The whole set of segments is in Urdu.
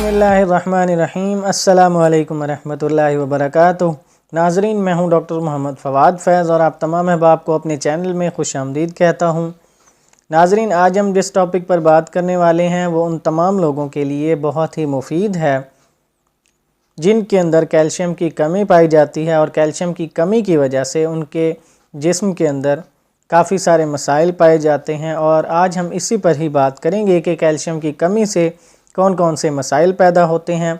بسم اللہ الرحمن الرحیم۔ السلام علیکم ورحمۃ اللہ وبرکاتہ۔ ناظرین، میں ہوں ڈاکٹر محمد فواد فیض اور آپ تمام احباب کو اپنے چینل میں خوش آمدید کہتا ہوں۔ ناظرین، آج ہم جس ٹاپک پر بات کرنے والے ہیں وہ ان تمام لوگوں کے لیے بہت ہی مفید ہے جن کے اندر کیلشیم کی کمی پائی جاتی ہے، اور کیلشیم کی کمی کی وجہ سے ان کے جسم کے اندر کافی سارے مسائل پائے جاتے ہیں، اور آج ہم اسی پر ہی بات کریں گے کہ کیلشیم کی کمی سے کون کون سے مسائل پیدا ہوتے ہیں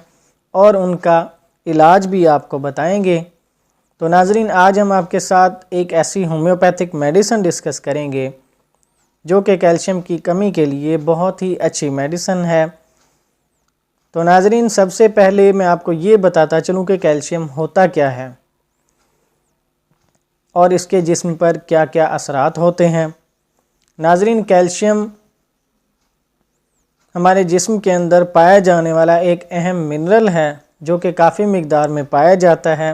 اور ان کا علاج بھی آپ کو بتائیں گے۔ تو ناظرین، آج ہم آپ کے ساتھ ایک ایسی ہومیوپیتھک میڈیسن ڈسکس کریں گے جو کہ کیلشیم کی کمی کے لیے بہت ہی اچھی میڈیسن ہے۔ تو ناظرین، سب سے پہلے میں آپ کو یہ بتاتا چلوں کہ کیلشیم ہوتا کیا ہے اور اس کے جسم پر کیا کیا اثرات ہوتے ہیں۔ ناظرین، کیلشیم ہمارے جسم کے اندر پایا جانے والا ایک اہم منرل ہے جو کہ کافی مقدار میں پایا جاتا ہے،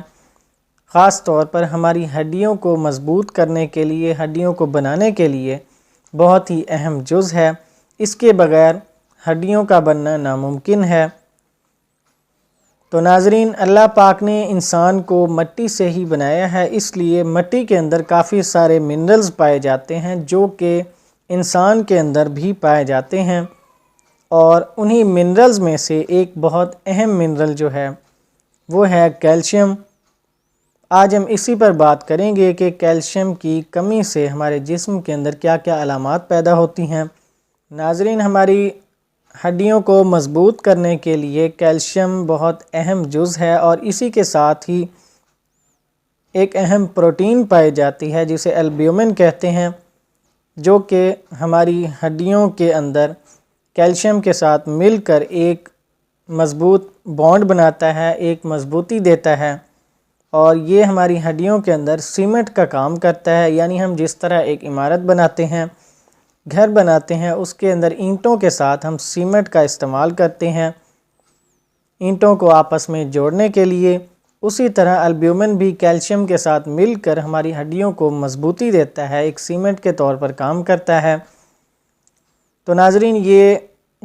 خاص طور پر ہماری ہڈیوں کو مضبوط کرنے کے لیے، ہڈیوں کو بنانے کے لیے بہت ہی اہم جز ہے۔ اس کے بغیر ہڈیوں کا بننا ناممکن ہے۔ تو ناظرین، اللہ پاک نے انسان کو مٹی سے ہی بنایا ہے، اس لیے مٹی کے اندر کافی سارے منرلز پائے جاتے ہیں جو کہ انسان کے اندر بھی پائے جاتے ہیں، اور انہی منرلز میں سے ایک بہت اہم منرل جو ہے وہ ہے کیلشیم۔ آج ہم اسی پر بات کریں گے کہ کیلشیم کی کمی سے ہمارے جسم کے اندر کیا کیا علامات پیدا ہوتی ہیں۔ ناظرین، ہماری ہڈیوں کو مضبوط کرنے کے لیے کیلشیم بہت اہم جز ہے، اور اسی کے ساتھ ہی ایک اہم پروٹین پائی جاتی ہے جسے البیومن کہتے ہیں، جو کہ ہماری ہڈیوں کے اندر کیلشیم کے ساتھ مل کر ایک مضبوط بانڈ بناتا ہے، ایک مضبوطی دیتا ہے، اور یہ ہماری ہڈیوں کے اندر سیمنٹ کا کام کرتا ہے۔ یعنی ہم جس طرح ایک عمارت بناتے ہیں، گھر بناتے ہیں، اس کے اندر اینٹوں کے ساتھ ہم سیمنٹ کا استعمال کرتے ہیں اینٹوں کو آپس میں جوڑنے کے لیے، اسی طرح البیومن بھی کیلشیم کے ساتھ مل کر ہماری ہڈیوں کو مضبوطی دیتا ہے، ایک سیمنٹ کے طور پر کام کرتا ہے۔ تو ناظرین، یہ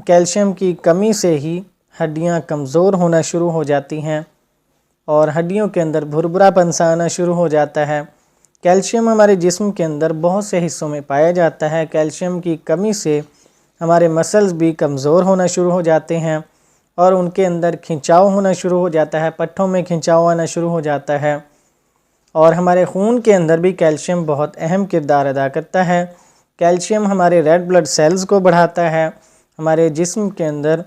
کیلشیم کی کمی سے ہی ہڈیاں کمزور ہونا شروع ہو جاتی ہیں اور ہڈیوں کے اندر بھربھرا پن سا آنا شروع ہو جاتا ہے۔ کیلشیم ہمارے جسم کے اندر بہت سے حصوں میں پایا جاتا ہے۔ کیلشیم کی کمی سے ہمارے مسلز بھی کمزور ہونا شروع ہو جاتے ہیں اور ان کے اندر کھنچاؤ ہونا شروع ہو جاتا ہے، پٹھوں میں کھنچاؤ آنا شروع ہو جاتا ہے، اور ہمارے خون کے اندر بھی کیلشیم بہت اہم کردار ادا کرتا ہے۔ کیلشیم ہمارے ریڈ بلڈ سیلز کو بڑھاتا ہے، ہمارے جسم کے اندر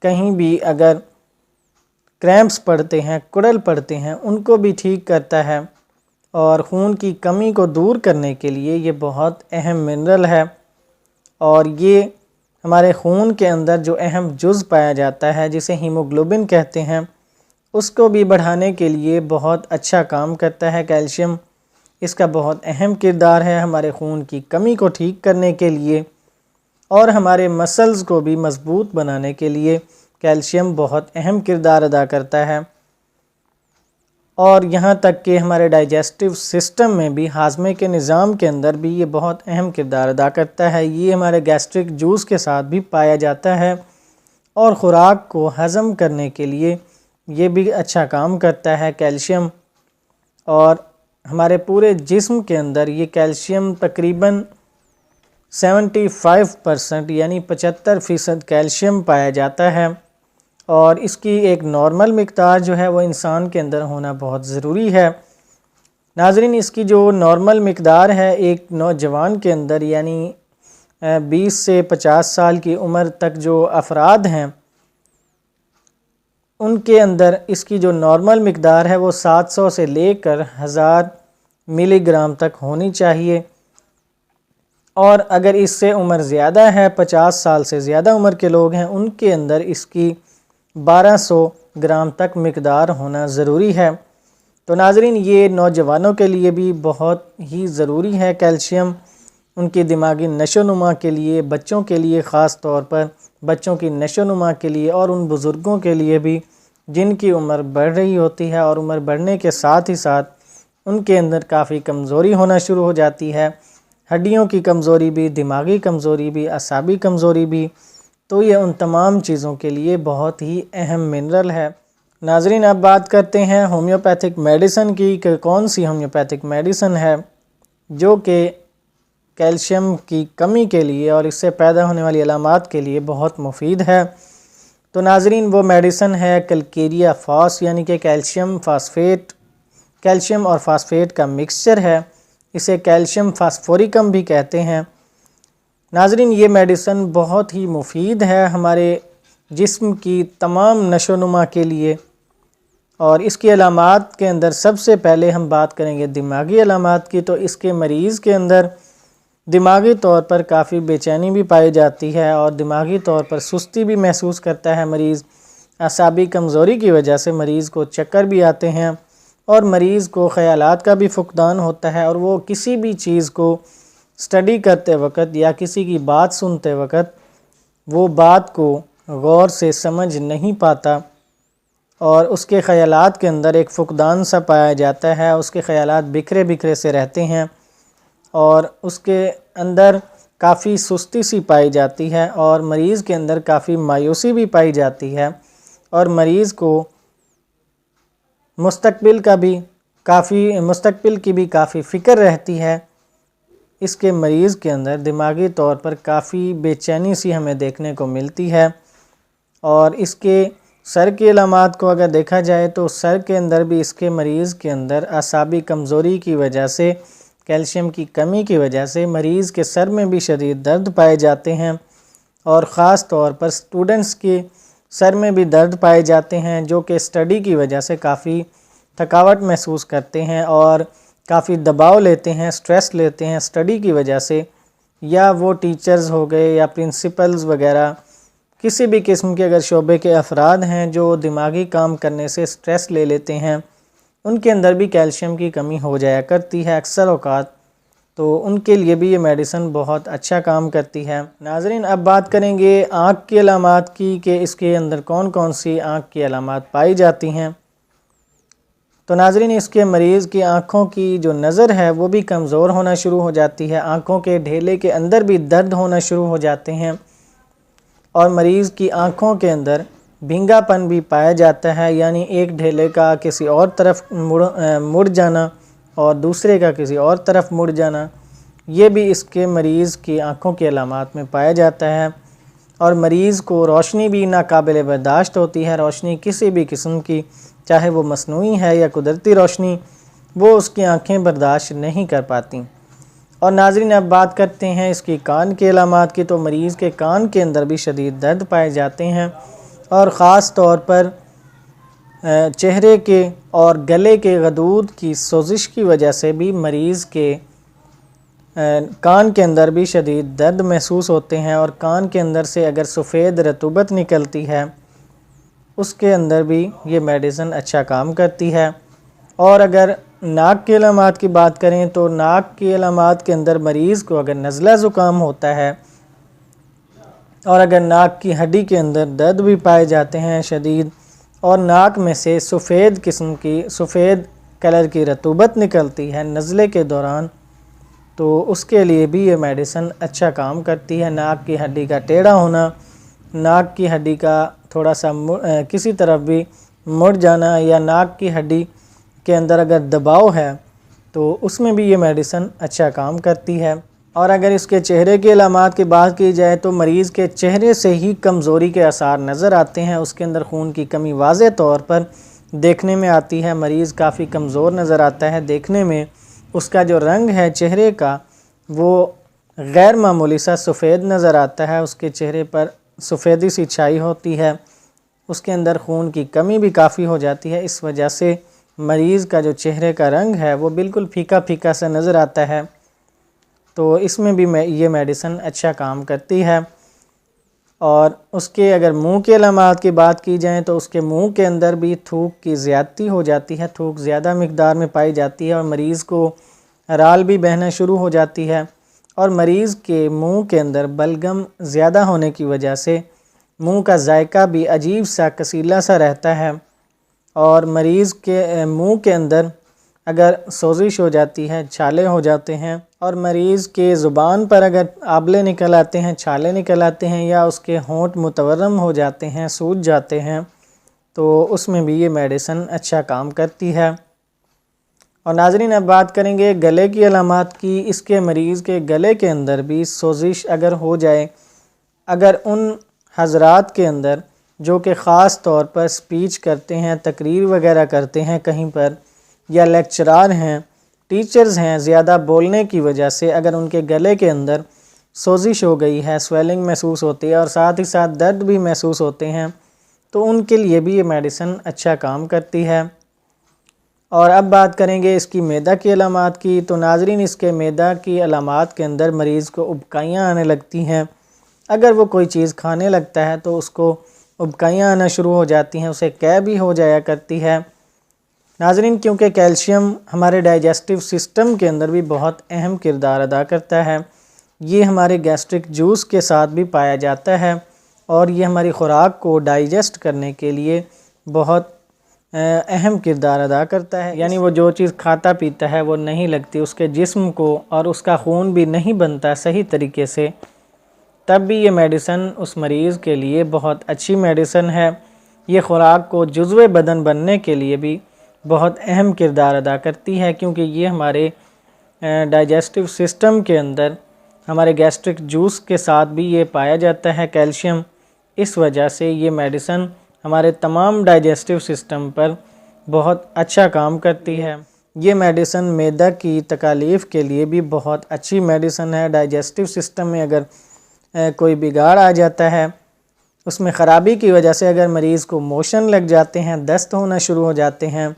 کہیں بھی اگر کریمپس پڑتے ہیں، کڑل پڑتے ہیں، ان کو بھی ٹھیک کرتا ہے، اور خون کی کمی کو دور کرنے کے لیے یہ بہت اہم منرل ہے، اور یہ ہمارے خون کے اندر جو اہم جز پایا جاتا ہے جسے ہیموگلوبن کہتے ہیں، اس کو بھی بڑھانے کے لیے بہت اچھا کام کرتا ہے کیلشیم۔ اس کا بہت اہم کردار ہے ہمارے خون کی کمی کو ٹھیک کرنے کے لیے، اور ہمارے مسلز کو بھی مضبوط بنانے کے لیے کیلشیم بہت اہم کردار ادا کرتا ہے، اور یہاں تک کہ ہمارے ڈائجسٹو سسٹم میں بھی، ہاضمے کے نظام کے اندر بھی یہ بہت اہم کردار ادا کرتا ہے۔ یہ ہمارے گیسٹرک جوس کے ساتھ بھی پایا جاتا ہے، اور خوراک کو ہضم کرنے کے لیے یہ بھی اچھا کام کرتا ہے کیلشیم، اور ہمارے پورے جسم کے اندر یہ کیلشیم تقریباً 75% یعنی 75% کیلشیم پایا جاتا ہے، اور اس کی ایک نارمل مقدار جو ہے وہ انسان کے اندر ہونا بہت ضروری ہے۔ ناظرین، اس کی جو نارمل مقدار ہے ایک نوجوان کے اندر، یعنی 20 سے 50 سال کی عمر تک جو افراد ہیں ان کے اندر اس کی جو نارمل مقدار ہے وہ 700 سے لے کر 1000 ملی گرام تک ہونی چاہیے، اور اگر اس سے عمر زیادہ ہے، 50 سال سے زیادہ عمر کے لوگ ہیں، ان کے اندر اس کی 1200 گرام تک مقدار ہونا ضروری ہے۔ تو ناظرین، یہ نوجوانوں کے لیے بھی بہت ہی ضروری ہے کیلشیم، ان کی دماغی نشو و نما کے لیے، بچوں کے لیے، خاص طور پر بچوں کی نشو و نما کے لیے، اور ان بزرگوں کے لیے بھی جن کی عمر بڑھ رہی ہوتی ہے، اور عمر بڑھنے کے ساتھ ہی ساتھ ان کے اندر کافی کمزوری ہونا شروع ہو جاتی ہے، ہڈیوں کی کمزوری بھی، دماغی کمزوری بھی، اعصابی کمزوری بھی، تو یہ ان تمام چیزوں کے لیے بہت ہی اہم منرل ہے۔ ناظرین، اب بات کرتے ہیں ہومیوپیتھک میڈیسن کی کہ کون سی ہومیوپیتھک میڈیسن ہے جو کہ کیلشیم کی کمی کے لیے اور اس سے پیدا ہونے والی علامات کے لیے بہت مفید ہے۔ تو ناظرین، وہ میڈیسن ہے کلکیریا فاس، یعنی کہ کیلشیم فاسفیٹ، کیلشیم اور فاسفیٹ کا مکسچر ہے۔ اسے کیلشیم فاسفوریکم بھی کہتے ہیں۔ ناظرین، یہ میڈیسن بہت ہی مفید ہے ہمارے جسم کی تمام نشو و نما کے لیے، اور اس کی علامات کے اندر سب سے پہلے ہم بات کریں گے دماغی علامات کی۔ تو اس کے مریض کے اندر دماغی طور پر کافی بے چینی بھی پائی جاتی ہے اور دماغی طور پر سستی بھی محسوس کرتا ہے مریض۔ اعصابی کمزوری کی وجہ سے مریض کو چکر بھی آتے ہیں اور مریض کو خیالات کا بھی فقدان ہوتا ہے، اور وہ کسی بھی چیز کو سٹڈی کرتے وقت یا کسی کی بات سنتے وقت وہ بات کو غور سے سمجھ نہیں پاتا، اور اس کے خیالات کے اندر ایک فقدان سا پایا جاتا ہے۔ اس کے خیالات بکھرے بکھرے سے رہتے ہیں اور اس کے اندر کافی سستی سی پائی جاتی ہے، اور مریض کے اندر کافی مایوسی بھی پائی جاتی ہے، اور مریض کو مستقبل کی بھی کافی فکر رہتی ہے۔ اس کے مریض کے اندر دماغی طور پر کافی بے چینی سی ہمیں دیکھنے کو ملتی ہے، اور اس کے سر کی علامات کو اگر دیکھا جائے تو سر کے اندر بھی اس کے مریض کے اندر اعصابی کمزوری کی وجہ سے، کیلشیم کی کمی کی وجہ سے مریض کے سر میں بھی شدید درد پائے جاتے ہیں، اور خاص طور پر سٹوڈنٹس کے سر میں بھی درد پائے جاتے ہیں جو کہ سٹڈی کی وجہ سے کافی تھکاوٹ محسوس کرتے ہیں اور کافی دباؤ لیتے ہیں، سٹریس لیتے ہیں سٹڈی کی وجہ سے، یا وہ ٹیچرز ہو گئے یا پرنسپلز وغیرہ کسی بھی قسم کے اگر شعبے کے افراد ہیں جو دماغی کام کرنے سے سٹریس لے لیتے ہیں، ان کے اندر بھی کیلشیم کی کمی ہو جایا کرتی ہے اکثر اوقات، تو ان کے لیے بھی یہ میڈیسن بہت اچھا کام کرتی ہے۔ ناظرین، اب بات کریں گے آنکھ کی علامات کی کہ اس کے اندر کون کون سی آنکھ کی علامات پائی جاتی ہیں۔ تو ناظرین، اس کے مریض کی آنکھوں کی جو نظر ہے وہ بھی کمزور ہونا شروع ہو جاتی ہے، آنکھوں کے ڈھیلے کے اندر بھی درد ہونا شروع ہو جاتے ہیں، اور مریض کی آنکھوں کے اندر بھینگا پن بھی پایا جاتا ہے، یعنی ایک ڈھیلے کا کسی اور طرف مڑ جانا اور دوسرے کا کسی اور طرف مڑ جانا، یہ بھی اس کے مریض کی آنکھوں کی علامات میں پایا جاتا ہے۔ اور مریض کو روشنی بھی ناقابل برداشت ہوتی ہے، روشنی کسی بھی قسم کی، چاہے وہ مصنوعی ہے یا قدرتی روشنی، وہ اس کی آنکھیں برداشت نہیں کر پاتی۔ اور ناظرین، اب بات کرتے ہیں اس کی کان کی علامات کی۔ تو مریض کے کان کے اندر بھی شدید درد پائے جاتے ہیں، اور خاص طور پر چہرے کے اور گلے کے غدود کی سوزش کی وجہ سے بھی مریض کے کان کے اندر بھی شدید درد محسوس ہوتے ہیں، اور کان کے اندر سے اگر سفید رطوبت نکلتی ہے اس کے اندر بھی یہ میڈیسن اچھا کام کرتی ہے۔ اور اگر ناک کی علامات کی بات کریں تو ناک کی علامات کے اندر مریض کو اگر نزلہ زکام ہوتا ہے اور اگر ناک کی ہڈی کے اندر درد بھی پائے جاتے ہیں شدید، اور ناک میں سے سفید کلر کی رطوبت نکلتی ہے نزلے کے دوران، تو اس کے لیے بھی یہ میڈیسن اچھا کام کرتی ہے۔ ناک کی ہڈی کا ٹیڑھا ہونا، ناک کی ہڈی کا تھوڑا سا کسی طرف بھی مڑ جانا، یا ناک کی ہڈی کے اندر اگر دباؤ ہے تو اس میں بھی یہ میڈیسن اچھا کام کرتی ہے۔ اور اگر اس کے چہرے کی علامات کی بات کی جائے تو مریض کے چہرے سے ہی کمزوری کے آثار نظر آتے ہیں، اس کے اندر خون کی کمی واضح طور پر دیکھنے میں آتی ہے، مریض کافی کمزور نظر آتا ہے دیکھنے میں، اس کا جو رنگ ہے چہرے کا وہ غیر معمولی سا سفید نظر آتا ہے، اس کے چہرے پر سفیدی سی چھائی ہوتی ہے، اس کے اندر خون کی کمی بھی کافی ہو جاتی ہے، اس وجہ سے مریض کا جو چہرے کا رنگ ہے وہ بالکل پھیکا پھیکا سا نظر آتا ہے، تو اس میں بھی یہ میڈیسن اچھا کام کرتی ہے۔ اور اس کے اگر منہ کے علامات کی بات کی جائیں تو اس کے منہ کے اندر بھی تھوک کی زیادتی ہو جاتی ہے، تھوک زیادہ مقدار میں پائی جاتی ہے، اور مریض کو رال بھی بہنا شروع ہو جاتی ہے، اور مریض کے منہ کے اندر بلغم زیادہ ہونے کی وجہ سے منہ کا ذائقہ بھی عجیب سا کسیلا سا رہتا ہے، اور مریض کے منہ کے اندر اگر سوزش ہو جاتی ہے، چھالے ہو جاتے ہیں اور مریض کے زبان پر اگر آبلے نکل آتے ہیں، چھالے نکل آتے ہیں یا اس کے ہونٹ متورم ہو جاتے ہیں، سوج جاتے ہیں، تو اس میں بھی یہ میڈیسن اچھا کام کرتی ہے۔ اور ناظرین اب بات کریں گے گلے کی علامات کی۔ اس کے مریض کے گلے کے اندر بھی سوزش اگر ہو جائے، اگر ان حضرات کے اندر جو کہ خاص طور پر سپیچ کرتے ہیں، تقریر وغیرہ کرتے ہیں کہیں پر، یا لیکچرار ہیں، ٹیچرز ہیں، زیادہ بولنے کی وجہ سے اگر ان کے گلے کے اندر سوزش ہو گئی ہے، سویلنگ محسوس ہوتی ہے اور ساتھ ہی ساتھ درد بھی محسوس ہوتے ہیں، تو ان کے لیے بھی یہ میڈیسن اچھا کام کرتی ہے۔ اور اب بات کریں گے اس کی معدہ کی علامات کی۔ تو ناظرین اس کے معدہ کی علامات کے اندر مریض کو ابکائیاں آنے لگتی ہیں۔ اگر وہ کوئی چیز کھانے لگتا ہے تو اس کو ابکائیاں آنا شروع ہو جاتی ہیں، اسے قے بھی ہو جایا کرتی ہے۔ ناظرین کیونکہ کیلشیم ہمارے ڈائجسٹیو سسٹم کے اندر بھی بہت اہم کردار ادا کرتا ہے، یہ ہمارے گیسٹرک جوس کے ساتھ بھی پایا جاتا ہے اور یہ ہماری خوراک کو ڈائجسٹ کرنے کے لیے بہت اہم کردار ادا کرتا ہے۔ یعنی وہ جو چیز کھاتا پیتا ہے وہ نہیں لگتی اس کے جسم کو اور اس کا خون بھی نہیں بنتا صحیح طریقے سے، تب بھی یہ میڈیسن اس مریض کے لیے بہت اچھی میڈیسن ہے۔ یہ خوراک کو جزو بدن بننے کے لیے بھی بہت اہم کردار ادا کرتی ہے، کیونکہ یہ ہمارے ڈائجسٹیو سسٹم کے اندر ہمارے گیسٹرک جوس کے ساتھ بھی یہ پایا جاتا ہے کیلشیم۔ اس وجہ سے یہ میڈیسن ہمارے تمام ڈائجسٹیو سسٹم پر بہت اچھا کام کرتی ہے۔ یہ میڈیسن معدہ کی تکالیف کے لیے بھی بہت اچھی میڈیسن ہے۔ ڈائجسٹیو سسٹم میں اگر کوئی بگاڑ آ جاتا ہے، اس میں خرابی کی وجہ سے اگر مریض کو موشن لگ جاتے ہیں، دست ہونا شروع ہو جاتے ہیں،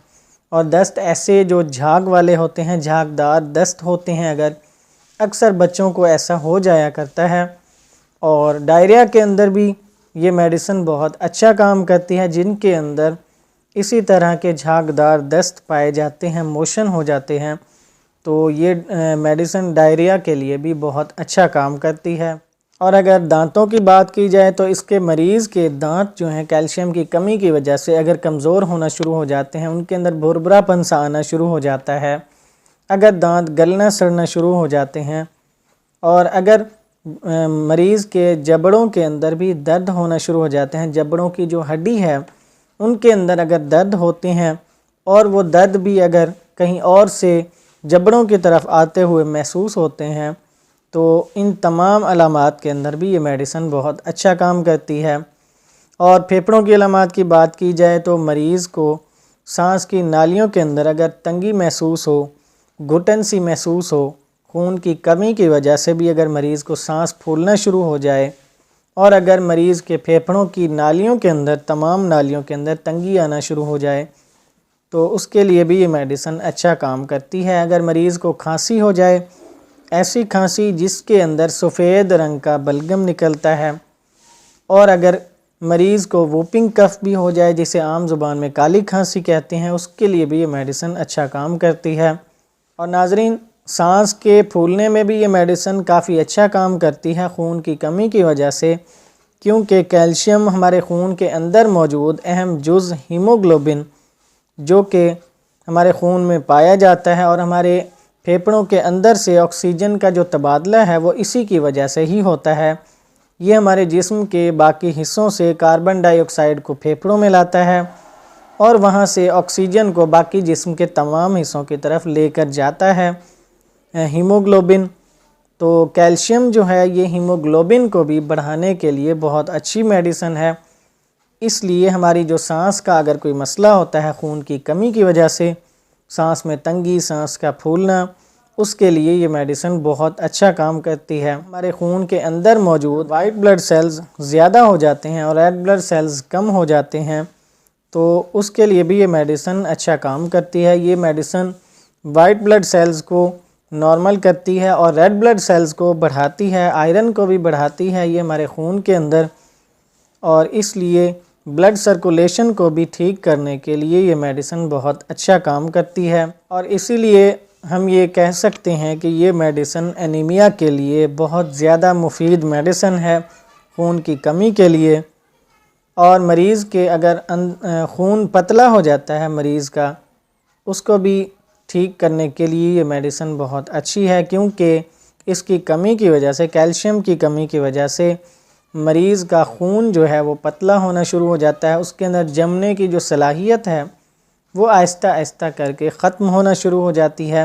اور دست ایسے جو جھاگ والے ہوتے ہیں، جھاگدار دست ہوتے ہیں، اگر اکثر بچوں کو ایسا ہو جایا کرتا ہے، اور ڈائریا کے اندر بھی یہ میڈیسن بہت اچھا کام کرتی ہے، جن کے اندر اسی طرح کے جھاگدار دست پائے جاتے ہیں، موشن ہو جاتے ہیں، تو یہ میڈیسن ڈائریا کے لیے بھی بہت اچھا کام کرتی ہے۔ اور اگر دانتوں کی بات کی جائے تو اس کے مریض کے دانت جو ہیں کیلشیم کی کمی کی وجہ سے اگر کمزور ہونا شروع ہو جاتے ہیں، ان کے اندر بھربھرا پن سا آنا شروع ہو جاتا ہے، اگر دانت گلنا سڑنا شروع ہو جاتے ہیں، اور اگر مریض کے جبڑوں کے اندر بھی درد ہونا شروع ہو جاتے ہیں، جبڑوں کی جو ہڈی ہے ان کے اندر اگر درد ہوتے ہیں، اور وہ درد بھی اگر کہیں اور سے جبڑوں کی طرف آتے ہوئے محسوس ہوتے ہیں، تو ان تمام علامات کے اندر بھی یہ میڈیسن بہت اچھا کام کرتی ہے۔ اور پھیپھڑوں کی علامات کی بات کی جائے تو مریض کو سانس کی نالیوں کے اندر اگر تنگی محسوس ہو، گھٹن سی محسوس ہو، خون کی کمی کی وجہ سے بھی اگر مریض کو سانس پھولنا شروع ہو جائے، اور اگر مریض کے پھیپھڑوں کی نالیوں کے اندر، تمام نالیوں کے اندر تنگی آنا شروع ہو جائے، تو اس کے لیے بھی یہ میڈیسن اچھا کام کرتی ہے۔ اگر مریض کو کھانسی ہو جائے، ایسی کھانسی جس کے اندر سفید رنگ کا بلغم نکلتا ہے، اور اگر مریض کو ووپنگ کف بھی ہو جائے جسے عام زبان میں کالی کھانسی کہتے ہیں، اس کے لیے بھی یہ میڈیسن اچھا کام کرتی ہے۔ اور ناظرین سانس کے پھولنے میں بھی یہ میڈیسن کافی اچھا کام کرتی ہے خون کی کمی کی وجہ سے، کیونکہ کیلشیم ہمارے خون کے اندر موجود اہم جز ہیموگلوبن جو کہ ہمارے خون میں پایا جاتا ہے، اور ہمارے پھیپھڑوں کے اندر سے آکسیجن کا جو تبادلہ ہے وہ اسی کی وجہ سے ہی ہوتا ہے۔ یہ ہمارے جسم کے باقی حصوں سے کاربن ڈائی آکسائڈ کو پھیپھڑوں میں لاتا ہے، اور وہاں سے آکسیجن کو باقی جسم کے تمام حصوں کی طرف لے کر جاتا ہے ہیموگلوبن۔ تو کیلشیم جو ہے یہ ہیموگلوبن کو بھی بڑھانے کے لیے بہت اچھی میڈیسن ہے۔ اس لیے ہماری جو سانس کا اگر کوئی مسئلہ ہوتا ہے خون کی کمی کی وجہ سے، سانس میں تنگی، سانس کا پھولنا، اس کے لیے یہ میڈیسن بہت اچھا کام کرتی ہے۔ ہمارے خون کے اندر موجود وائٹ بلڈ سیلز زیادہ ہو جاتے ہیں اور ریڈ بلڈ سیلز کم ہو جاتے ہیں، تو اس کے لیے بھی یہ میڈیسن اچھا کام کرتی ہے۔ یہ میڈیسن وائٹ بلڈ سیلز کو نارمل کرتی ہے اور ریڈ بلڈ سیلز کو بڑھاتی ہے، آئرن کو بھی بڑھاتی ہے یہ ہمارے خون کے اندر، اور اس لیے بلڈ سرکولیشن کو بھی ٹھیک کرنے کے لیے یہ میڈیسن بہت اچھا کام کرتی ہے۔ اور اسی لیے ہم یہ کہہ سکتے ہیں کہ یہ میڈیسن انیمیا کے لیے بہت زیادہ مفید میڈیسن ہے، خون کی کمی کے لیے۔ اور مریض کے اگر خون پتلا ہو جاتا ہے مریض کا، اس کو بھی ٹھیک کرنے کے لیے یہ میڈیسن بہت اچھی ہے، کیونکہ اس کی کمی کی وجہ سے، کیلشیم کی کمی کی وجہ سے مریض کا خون جو ہے وہ پتلا ہونا شروع ہو جاتا ہے، اس کے اندر جمنے کی جو صلاحیت ہے وہ آہستہ آہستہ کر کے ختم ہونا شروع ہو جاتی ہے۔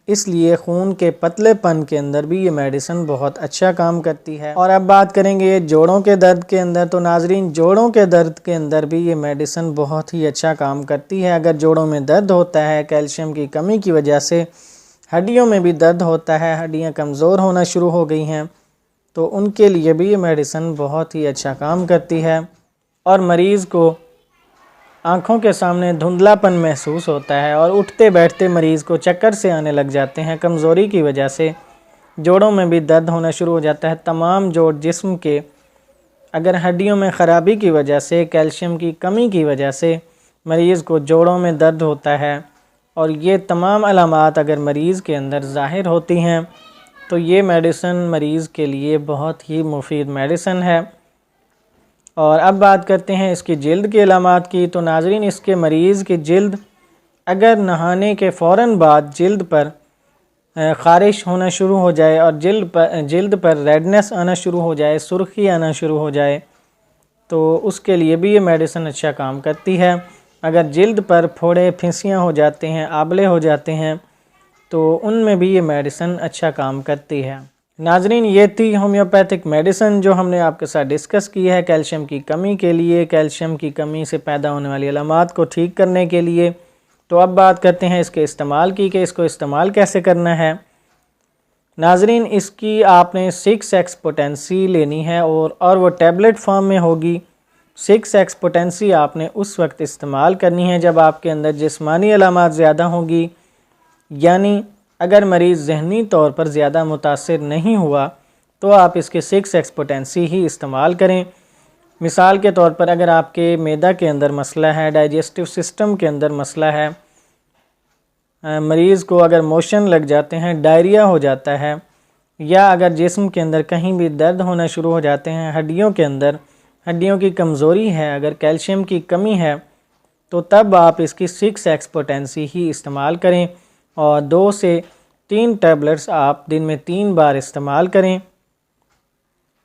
اس لیے خون کے پتلے پن کے اندر بھی یہ میڈیسن بہت اچھا کام کرتی ہے۔ اور اب بات کریں گے جوڑوں کے درد کے اندر، تو ناظرین جوڑوں کے درد کے اندر بھی یہ میڈیسن بہت ہی اچھا کام کرتی ہے۔ اگر جوڑوں میں درد ہوتا ہے کیلشیم کی کمی کی وجہ سے، ہڈیوں میں بھی درد ہوتا ہے، ہڈیاں کمزور ہونا شروع ہو گئی ہیں، تو ان کے لیے بھی یہ میڈیسن بہت ہی اچھا کام کرتی ہے۔ اور مریض کو آنکھوں کے سامنے دھندلا پن محسوس ہوتا ہے اور اٹھتے بیٹھتے مریض کو چکر سے آنے لگ جاتے ہیں، کمزوری کی وجہ سے جوڑوں میں بھی درد ہونا شروع ہو جاتا ہے۔ تمام جوڑ جسم کے اگر ہڈیوں میں خرابی کی وجہ سے، کیلشیم کی کمی کی وجہ سے مریض کو جوڑوں میں درد ہوتا ہے، اور یہ تمام علامات اگر مریض کے اندر ظاہر ہوتی ہیں تو یہ میڈیسن مریض کے لیے بہت ہی مفید میڈیسن ہے۔ اور اب بات کرتے ہیں اس کی جلد کے علامات کی، تو ناظرین اس کے مریض کی جلد اگر نہانے کے فوراً بعد جلد پر خارش ہونا شروع ہو جائے اور جلد پر ریڈنس آنا شروع ہو جائے، سرخی آنا شروع ہو جائے، تو اس کے لیے بھی یہ میڈیسن اچھا کام کرتی ہے۔ اگر جلد پر پھوڑے پھنسیاں ہو جاتے ہیں، آبلے ہو جاتے ہیں، تو ان میں بھی یہ میڈیسن اچھا کام کرتی ہے۔ ناظرین یہ تھی ہومیوپیتھک میڈیسن جو ہم نے آپ کے ساتھ ڈسکس کی ہے کیلشیم کی کمی کے لیے، کیلشیم کی کمی سے پیدا ہونے والی علامات کو ٹھیک کرنے کے لیے۔ تو اب بات کرتے ہیں اس کے استعمال کی کہ اس کو استعمال کیسے کرنا ہے۔ ناظرین اس کی آپ نے 6x پوٹینسی لینی ہے اور وہ ٹیبلٹ فارم میں ہوگی۔ 6x پوٹینسی آپ نے اس وقت استعمال کرنی ہے جب آپ کے اندر جسمانی علامات زیادہ ہوں گی، یعنی اگر مریض ذہنی طور پر زیادہ متاثر نہیں ہوا تو آپ اس کے 6x پوٹینسی ہی استعمال کریں۔ مثال کے طور پر اگر آپ کے معدہ کے اندر مسئلہ ہے، ڈائجسٹو سسٹم کے اندر مسئلہ ہے، مریض کو اگر موشن لگ جاتے ہیں، ڈائریا ہو جاتا ہے، یا اگر جسم کے اندر کہیں بھی درد ہونا شروع ہو جاتے ہیں، ہڈیوں کے اندر ہڈیوں کی کمزوری ہے، اگر کیلشیم کی کمی ہے، تو تب آپ اس کی 6x پوٹینسی ہی استعمال کریں اور 2 سے 3 ٹیبلٹس آپ دن میں 3 بار استعمال کریں۔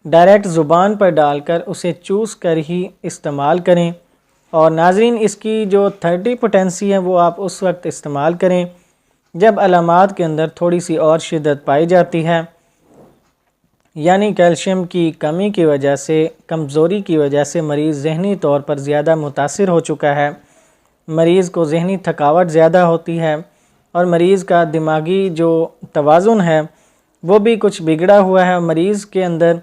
ڈائریکٹ زبان پر ڈال کر اسے چوس کر ہی استعمال کریں۔ اور ناظرین اس کی جو 30 پوٹینسی ہے وہ آپ اس وقت استعمال کریں جب علامات کے اندر تھوڑی سی اور شدت پائی جاتی ہے، یعنی کیلشیم کی کمی کی وجہ سے، کمزوری کی وجہ سے مریض ذہنی طور پر زیادہ متاثر ہو چکا ہے، مریض کو ذہنی تھکاوٹ زیادہ ہوتی ہے، اور مریض کا دماغی جو توازن ہے وہ بھی کچھ بگڑا ہوا ہے، مریض کے اندر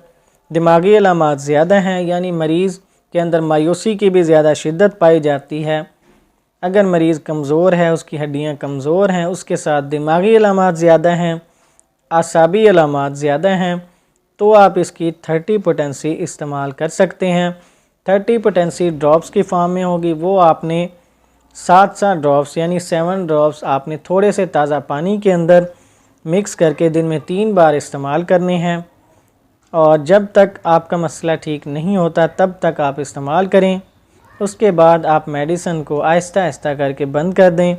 دماغی علامات زیادہ ہیں، یعنی مریض کے اندر مایوسی کی بھی زیادہ شدت پائی جاتی ہے۔ اگر مریض کمزور ہے، اس کی ہڈیاں کمزور ہیں، اس کے ساتھ دماغی علامات زیادہ ہیں، اعصابی علامات زیادہ ہیں، تو آپ اس کی 30 پوٹینسی استعمال کر سکتے ہیں۔ 30 پوٹینسی ڈراپس کی فارم میں ہوگی، وہ آپ نے 7 ڈراپس یعنی 7 ڈراپس آپ نے تھوڑے سے تازہ پانی کے اندر مکس کر کے دن میں 3 بار استعمال کرنے ہیں، اور جب تک آپ کا مسئلہ ٹھیک نہیں ہوتا تب تک آپ استعمال کریں۔ اس کے بعد آپ میڈیسن کو آہستہ آہستہ کر کے بند کر دیں۔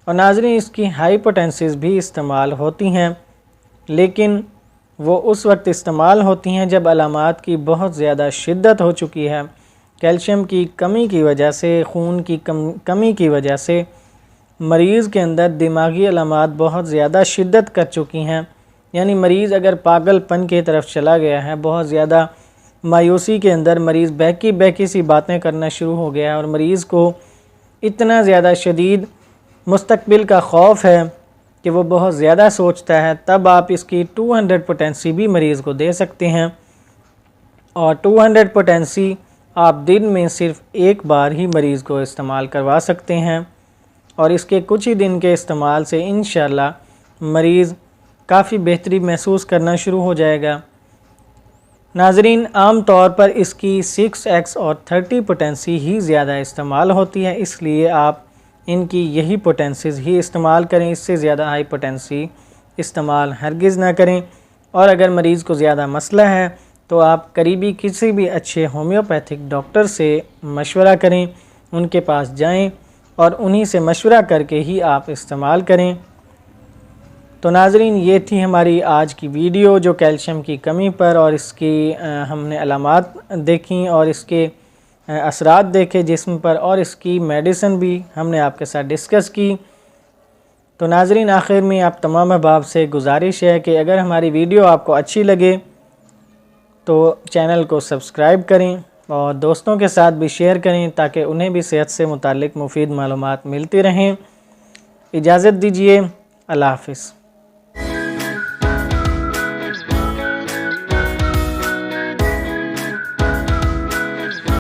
اور ناظرین اس کی ہائی پوٹینسیز بھی استعمال ہوتی ہیں، لیکن وہ اس وقت استعمال ہوتی ہیں جب علامات کی بہت زیادہ شدت ہو چکی ہے، کیلشیم کی کمی کی وجہ سے، خون کی کمی کی وجہ سے مریض کے اندر دماغی علامات بہت زیادہ شدت کر چکی ہیں، یعنی مریض اگر پاگل پن کی طرف چلا گیا ہے، بہت زیادہ مایوسی کے اندر مریض بہکی سی باتیں کرنا شروع ہو گیا ہے، اور مریض کو اتنا زیادہ شدید مستقبل کا خوف ہے کہ وہ بہت زیادہ سوچتا ہے، تب آپ اس کی 200 پوٹینسی بھی مریض کو دے سکتے ہیں۔ اور 200 پوٹینسی آپ دن میں صرف 1 بار ہی مریض کو استعمال کروا سکتے ہیں، اور اس کے کچھ ہی دن کے استعمال سے انشاءاللہ مریض کافی بہتری محسوس کرنا شروع ہو جائے گا۔ ناظرین عام طور پر اس کی 6x اور 30 پوٹینسی ہی زیادہ استعمال ہوتی ہے، اس لیے آپ ان کی یہی پوٹینسیز ہی استعمال کریں، اس سے زیادہ ہائی پوٹینسی استعمال ہرگز نہ کریں۔ اور اگر مریض کو زیادہ مسئلہ ہے تو آپ قریبی کسی بھی اچھے ہومیوپیتھک ڈاکٹر سے مشورہ کریں، ان کے پاس جائیں، اور انہی سے مشورہ کر کے ہی آپ استعمال کریں۔ تو ناظرین، یہ تھی ہماری آج کی ویڈیو جو کیلشیم کی کمی پر، اور اس کی ہم نے علامات دیکھیں اور اس کے اثرات دیکھے جسم پر، اور اس کی میڈیسن بھی ہم نے آپ کے ساتھ ڈسکس کی۔ تو ناظرین، آخر میں آپ تمام احباب سے گزارش ہے کہ اگر ہماری ویڈیو آپ کو اچھی لگے تو چینل کو سبسکرائب کریں اور دوستوں کے ساتھ بھی شیئر کریں تاکہ انہیں بھی صحت سے متعلق مفید معلومات ملتی رہیں۔ اجازت دیجیے، اللہ حافظ۔